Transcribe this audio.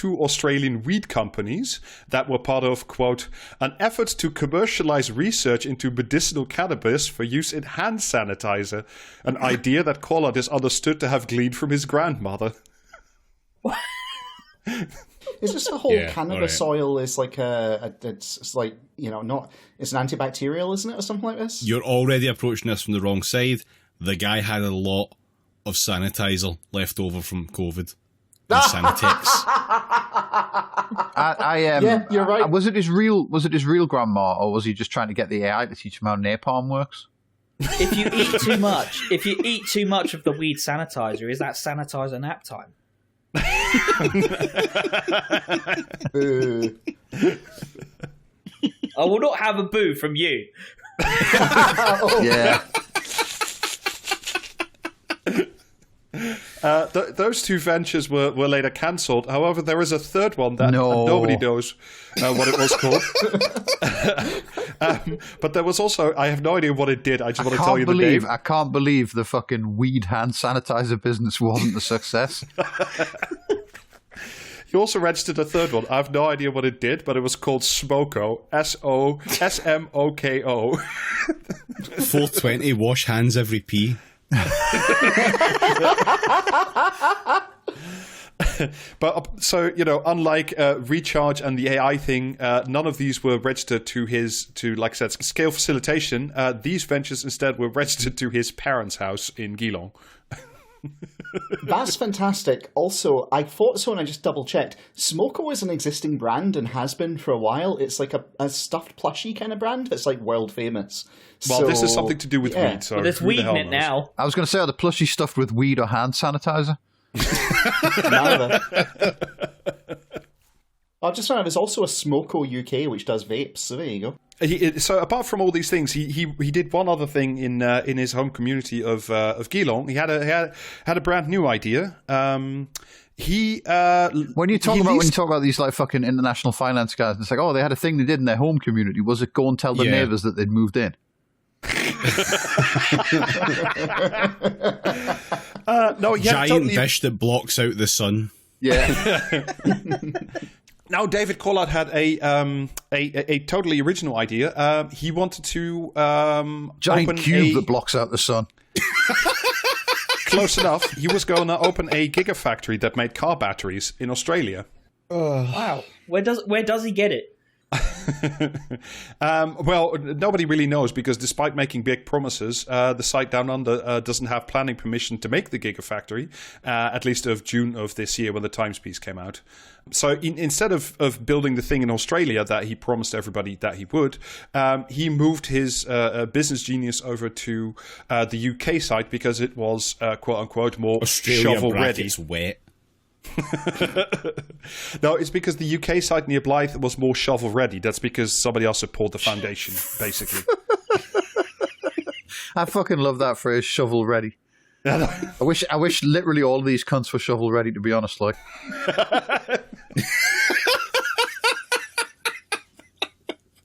two Australian weed companies that were part of, quote, an effort to commercialize research into medicinal cannabis for use in hand sanitizer, an idea that Collard is understood to have gleaned from his grandmother. Is this the whole cannabis oil is like it's like, it's an antibacterial, isn't it, or something like this? You're already approaching this from the wrong side. The guy had a lot of sanitizer left over from COVID. And Sanitex. Yeah, you're right. Was it his real grandma, or was he just trying to get the AI to teach him how napalm works? If you eat too much of the weed sanitizer, is that sanitizer nap time? I will not have a boo from you. Yeah. Those two ventures were later cancelled. However, there is a third one that nobody knows what it was called. But there was also, I have no idea what it did. I just want to tell you the name. I can't believe the fucking weed hand sanitizer business wasn't a success. He also registered a third one. I have no idea what it did, but it was called Smoko. SMOKO. 420, wash hands every pee. But so, unlike Recharge and the AI thing, none of these were registered to like I said, scale facilitation. These ventures instead were registered to his parents' house in Geelong. That's fantastic. Also, I thought so and I just double checked. Smoko is an existing brand and has been for a while. It's like a stuffed plushie kind of brand that's like world famous. Well, this is something to do with weed. So there's weed in it now. I was going to say, are the plushie stuffed with weed or hand sanitizer? Neither. I just found there's also a Smoko UK which does vapes. So there you go. So apart from all these things, he did one other thing in his home community of Geelong. He had a brand new idea. When you talk about these like fucking international finance guys, it's like, oh, they had a thing they did in their home community. Was it go and tell the neighbours that they'd moved in? No, giant fish that blocks out the sun. Yeah. Now, David Collard had a totally original idea. He wanted to giant cube that blocks out the sun. Close enough. He was going to open a gigafactory that made car batteries in Australia. Wow, where does he get it? Well, nobody really knows because despite making big promises, the site down under doesn't have planning permission to make the gigafactory, at least of June of this year when the Times piece came out. So instead of building the thing in Australia that he promised everybody that he would, he moved his business genius over to the UK site because it was, quote unquote, more shovel-ready. Wet. No, it's because the UK site near Blythe was more shovel-ready. That's because somebody else had poured the foundation, basically. I fucking love that phrase, shovel-ready. I wish literally all of these cunts were shovel-ready, to be honest, like.